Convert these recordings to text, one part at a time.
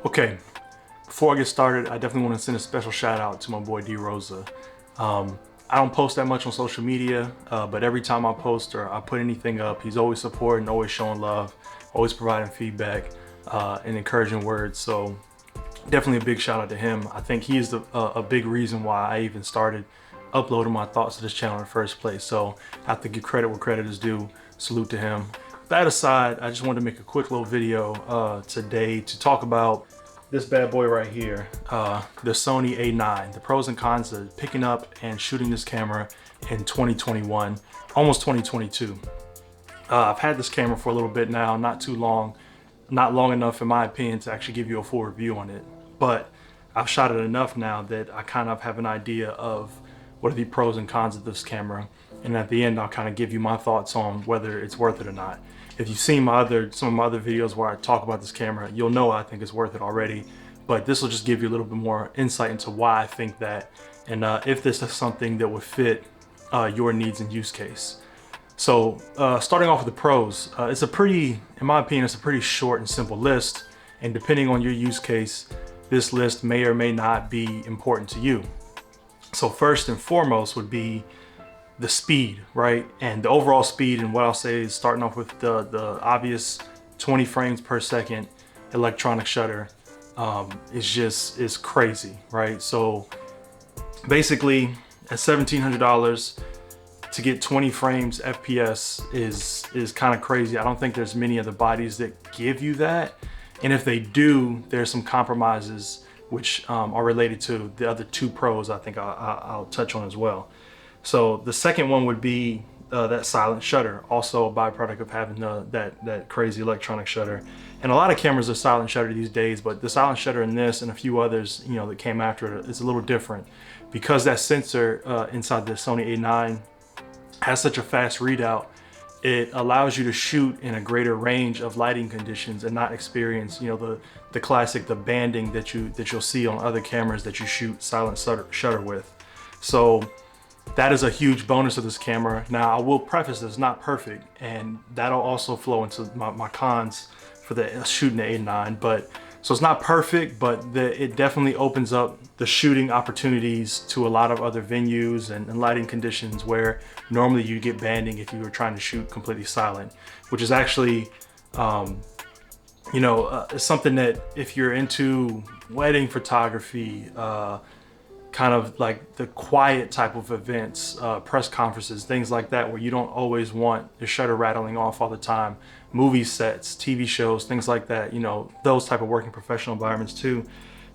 Okay, before I get started, I definitely want to send a special shout out to my boy D Rosa. I don't post that much on social media, but every time I post or I put anything up, he's always supporting, always showing love, always providing feedback and encouraging words. So definitely a big shout out to him. I think he is a big reason why I even started uploading my thoughts to this channel in the first place. So I have to give credit where credit is due. Salute to him. That aside, I just wanted to make a quick little video today to talk about this bad boy right here, the Sony A9, the pros and cons of picking up and shooting this camera in 2021, almost 2022. I've had this camera for a little bit now, not too long, not long enough in my opinion to actually give you a full review on it, but I've shot it enough now that I kind of have an idea of what are the pros and cons of this camera, and at the end I'll kind of give you my thoughts on whether it's worth it or not. If you've seen some of my other videos where I talk about this camera, you'll know I think it's worth it already, but this will just give you a little bit more insight into why I think that, and if this is something that would fit your needs and use case. So starting off with the pros, it's a pretty, in my opinion, it's a pretty short and simple list, and depending on your use case, this list may or may not be important to you. So first and foremost would be the speed, right? And the overall speed, and what I'll say is starting off with the obvious 20 frames per second electronic shutter is crazy, right? So basically at $1,700 to get 20 frames FPS is kind of crazy. I don't think there's many other bodies that give you that. And if they do, there's some compromises which are related to the other two pros I think I'll touch on as well. So the second one would be that silent shutter, also a byproduct of having that crazy electronic shutter. And a lot of cameras are silent shutter these days, but the silent shutter in this and a few others, you know, that came after it is a little different because that sensor inside the Sony A9 has such a fast readout. It allows you to shoot in a greater range of lighting conditions and not experience, you know, the classic, the banding that you'll see on other cameras that you shoot silent shutter with. So that is a huge bonus of this camera. Now I will preface this, not perfect, and that'll also flow into my cons for the shooting the A9. But so it's not perfect, but it definitely opens up the shooting opportunities to a lot of other venues and lighting conditions where normally you get banding if you were trying to shoot completely silent, which is actually, you know, something that if you're into wedding photography, kind of like the quiet type of events, press conferences, things like that, where you don't always want the shutter rattling off all the time, movie sets, TV shows, things like that, you know, those type of working professional environments too,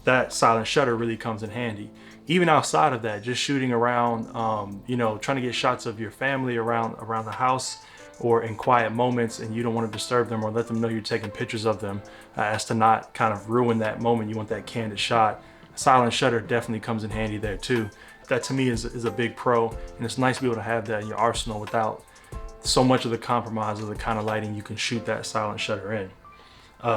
that silent shutter really comes in handy. Even outside of that, just shooting around, you know, trying to get shots of your family around the house or in quiet moments, and you don't want to disturb them or let them know you're taking pictures of them, as to not kind of ruin that moment. You want that candid shot. Silent shutter definitely comes in handy there too. That to me is a big pro, and it's nice to be able to have that in your arsenal without so much of the compromise of the kind of lighting you can shoot that silent shutter in.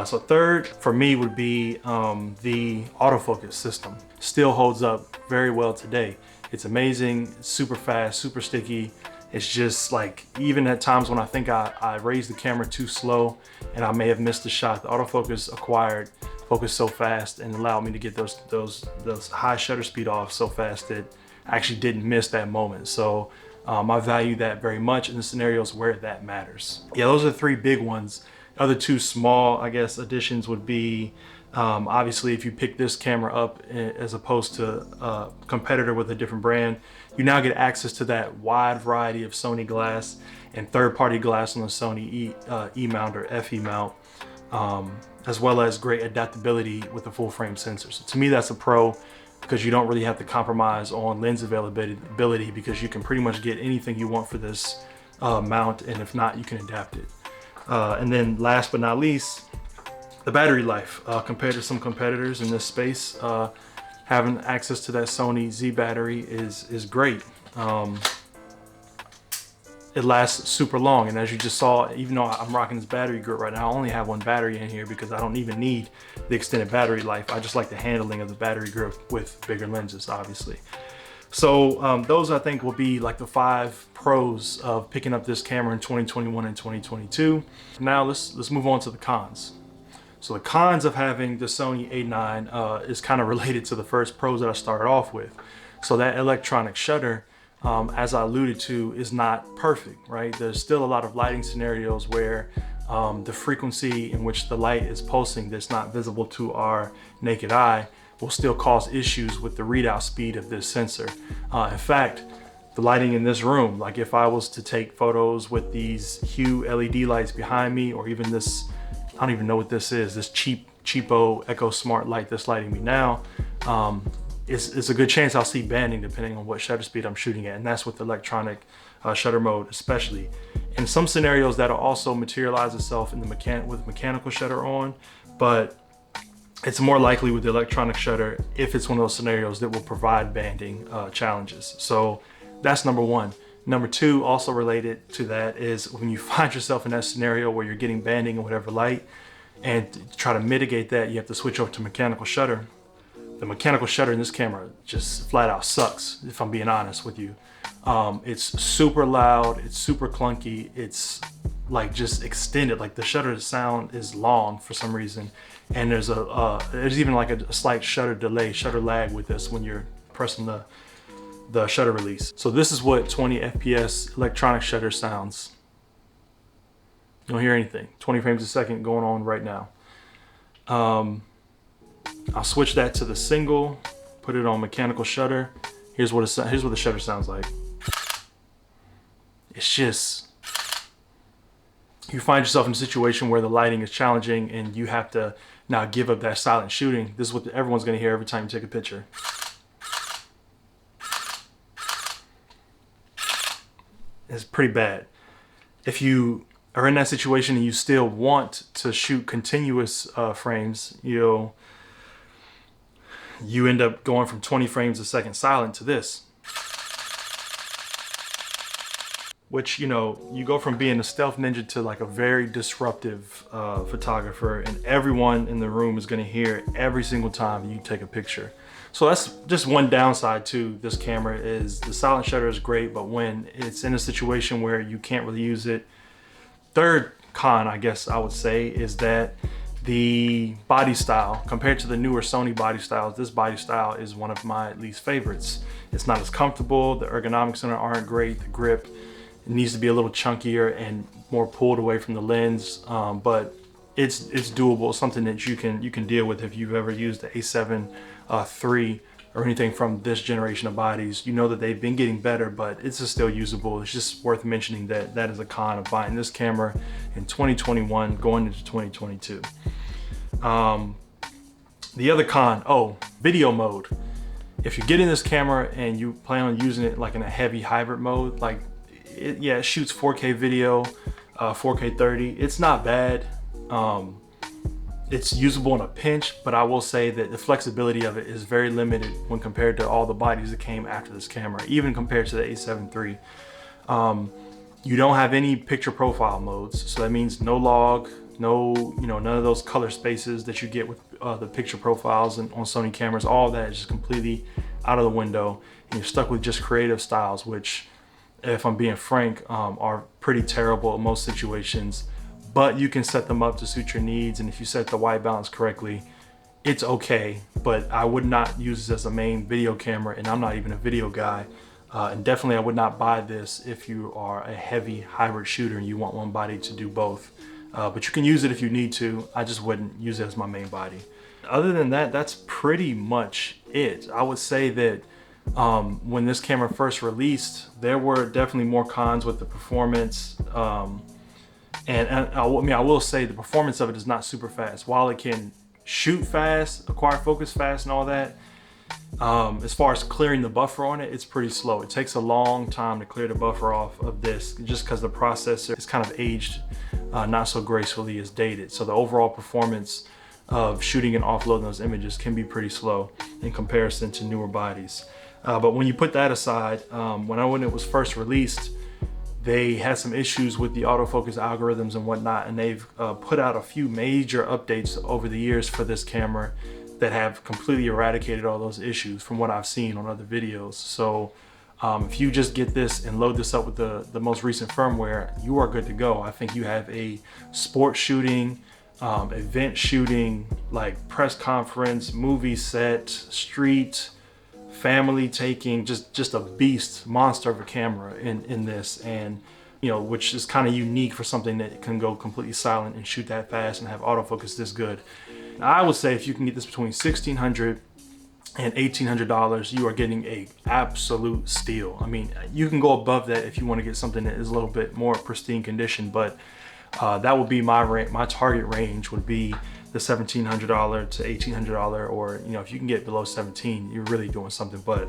So third for me would be the autofocus system. Still holds up very well today. It's amazing, it's super fast, super sticky. It's just like, even at times when I think I raised the camera too slow and I may have missed the shot, the autofocus focused so fast and allowed me to get those high shutter speed off so fast that I actually didn't miss that moment. So I value that very much in the scenarios where that matters. Yeah, those are the three big ones. Other two small, I guess, additions would be, obviously, if you pick this camera up as opposed to a competitor with a different brand, you now get access to that wide variety of Sony glass and third-party glass on the Sony E-mount or FE mount, as well as great adaptability with the full-frame sensor. So to me, that's a pro because you don't really have to compromise on lens availability because you can pretty much get anything you want for this mount, and if not, you can adapt it. And then last but not least, the battery life. Compared to some competitors in this space, having access to that Sony Z battery is great. It lasts super long, and as you just saw, even though I'm rocking this battery grip right now, I only have one battery in here because I don't even need the extended battery life. I just like the handling of the battery grip with bigger lenses, obviously. So those I think will be like the 5 pros of picking up this camera in 2021 and 2022. Now let's move on to the cons. So the cons of having the Sony A9 is kind of related to the first pros that I started off with. So that electronic shutter, as I alluded to, is not perfect, right? There's still a lot of lighting scenarios where the frequency in which the light is pulsing that's not visible to our naked eye will still cause issues with the readout speed of this sensor. In fact, the lighting in this room, like if I was to take photos with these Hue LED lights behind me, or even this, I don't even know what this is, this cheapo Echo Smart light that's lighting me now, it's a good chance I'll see banding depending on what shutter speed I'm shooting at, and that's with electronic shutter mode especially. In some scenarios that'll also materialize itself in the with mechanical shutter on, but it's more likely with the electronic shutter if it's one of those scenarios that will provide banding challenges. So that's number one. Number two, also related to that, is when you find yourself in that scenario where you're getting banding in whatever light, and to try to mitigate that, you have to switch over to mechanical shutter. The mechanical shutter in this camera just flat out sucks, if I'm being honest with you. It's super loud, it's super clunky, it's like just extended, like the shutter sound is long for some reason, and there's even like a slight shutter delay, shutter lag with this when you're pressing the shutter release. So this is what 20 FPS electronic shutter sounds. You don't hear anything. 20 frames a second going on right now. I'll switch that to the single, put it on mechanical shutter. Here's what the shutter sounds like. It's just, you find yourself in a situation where the lighting is challenging and you have to now give up that silent shooting. This is what everyone's gonna hear every time you take a picture. It's pretty bad. If you are in that situation and you still want to shoot continuous frames, you end up going from 20 frames a second silent to this. Which, you go from being a stealth ninja to like a very disruptive photographer, and everyone in the room is gonna hear it every single time you take a picture. So that's just one downside to this camera, is the silent shutter is great, but when it's in a situation where you can't really use it. Third con, I guess I would say, is that the body style, compared to the newer Sony body styles, this body style is one of my least favorites. It's not as comfortable, the ergonomics on it aren't great, the grip, it needs to be a little chunkier and more pulled away from the lens, but it's doable, something that you can deal with if you've ever used the A7 III or anything from this generation of bodies. You know that they've been getting better, but it's still usable. It's just worth mentioning that that is a con of buying this camera in 2021 going into 2022. The other con, video mode. If you're getting this camera and you plan on using it like in a heavy hybrid mode, like it shoots 4K video, 4K 30. It's not bad. It's usable in a pinch, but I will say that the flexibility of it is very limited when compared to all the bodies that came after this camera, even compared to the A7 III. You don't have any picture profile modes, so that means no log, none of those color spaces that you get with the picture profiles and on Sony cameras. All that is just completely out of the window, and you're stuck with just creative styles, which, if I'm being frank, are pretty terrible in most situations. But you can set them up to suit your needs, and if you set the white balance correctly, it's okay. But I would not use this as a main video camera, and I'm not even a video guy. And definitely I would not buy this if you are a heavy hybrid shooter and you want one body to do both. But you can use it if you need to. I just wouldn't use it as my main body. Other than that, that's pretty much it. I would say that when this camera first released, there were definitely more cons with the performance. And I will say the performance of it is not super fast. While it can shoot fast, acquire focus fast and all that, as far as clearing the buffer on it, it's pretty slow. It takes a long time to clear the buffer off of this, just because the processor is kind of aged not so gracefully, is dated. So the overall performance of shooting and offloading those images can be pretty slow in comparison to newer bodies. But when you put that aside, when it was first released, they had some issues with the autofocus algorithms and whatnot, and they've put out a few major updates over the years for this camera that have completely eradicated all those issues from what I've seen on other videos. So if you just get this and load this up with the most recent firmware, you are good to go. I think you have a sport shooting, event shooting, like press conference, movie set, street, family taking, just a beast, monster of a camera in this. And you know, which is kind of unique for something that can go completely silent and shoot that fast and have autofocus this good. I would say if you can get this between $1,600 and $1,800, you are getting a absolute steal. I mean, you can go above that if you want to get something that is a little bit more pristine condition, but that would be my target range would be the $1,700 to $1,800, or you know, if you can get below 17, you're really doing something. But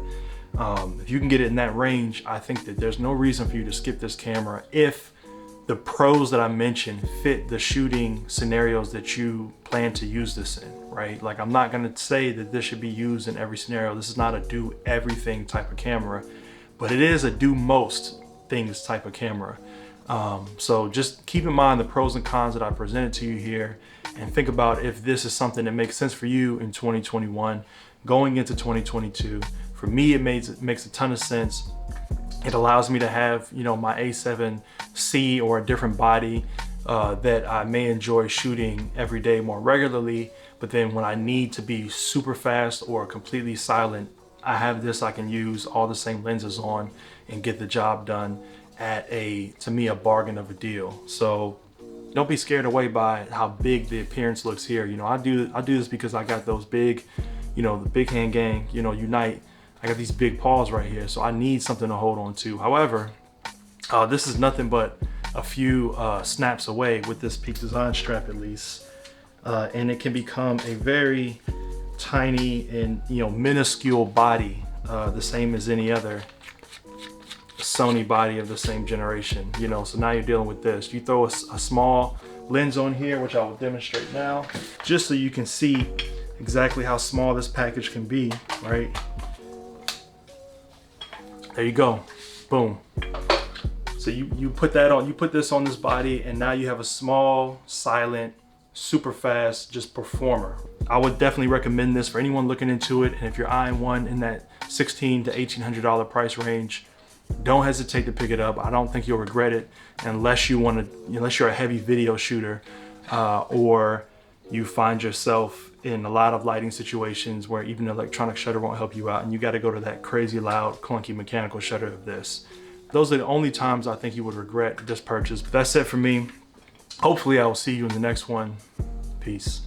if you can get it in that range, I think that there's no reason for you to skip this camera if the pros that I mentioned fit the shooting scenarios that you plan to use this in, right? Like, I'm not gonna say that this should be used in every scenario. This is not a do everything type of camera, but it is a do most things type of camera. So just keep in mind the pros and cons that I presented to you here, and think about if this is something that makes sense for you in 2021, going into 2022. For me, it makes a ton of sense. It allows me to have, you know, my A7C or a different body that I may enjoy shooting every day more regularly. But then when I need to be super fast or completely silent, I have this I can use all the same lenses on and get the job done at to me, a bargain of a deal. So don't be scared away by how big the appearance looks here. You know, I do this because I got those big, you know, the big hand gang, you know, unite. I got these big paws right here, so I need something to hold on to. However, this is nothing but a few snaps away with this Peak Design strap, at least, and it can become a very tiny and, you know, minuscule body, the same as any other Sony body of the same generation. You know, so now you're dealing with this. You throw a small lens on here, which I will demonstrate now, just so you can see exactly how small this package can be, right? There you go, boom. So you put that on, you put this on this body, and now you have a small, silent, super fast, just performer. I would definitely recommend this for anyone looking into it. And if you're eyeing one in that $1,600 to $1,800 price range, don't hesitate to pick it up. I don't think you'll regret it unless you're a heavy video shooter, or you find yourself in a lot of lighting situations where even an electronic shutter won't help you out, and you got to go to that crazy loud, clunky mechanical shutter of this. Those are the only times I think you would regret this purchase. But that's it for me. Hopefully I will see you in the next one. Peace.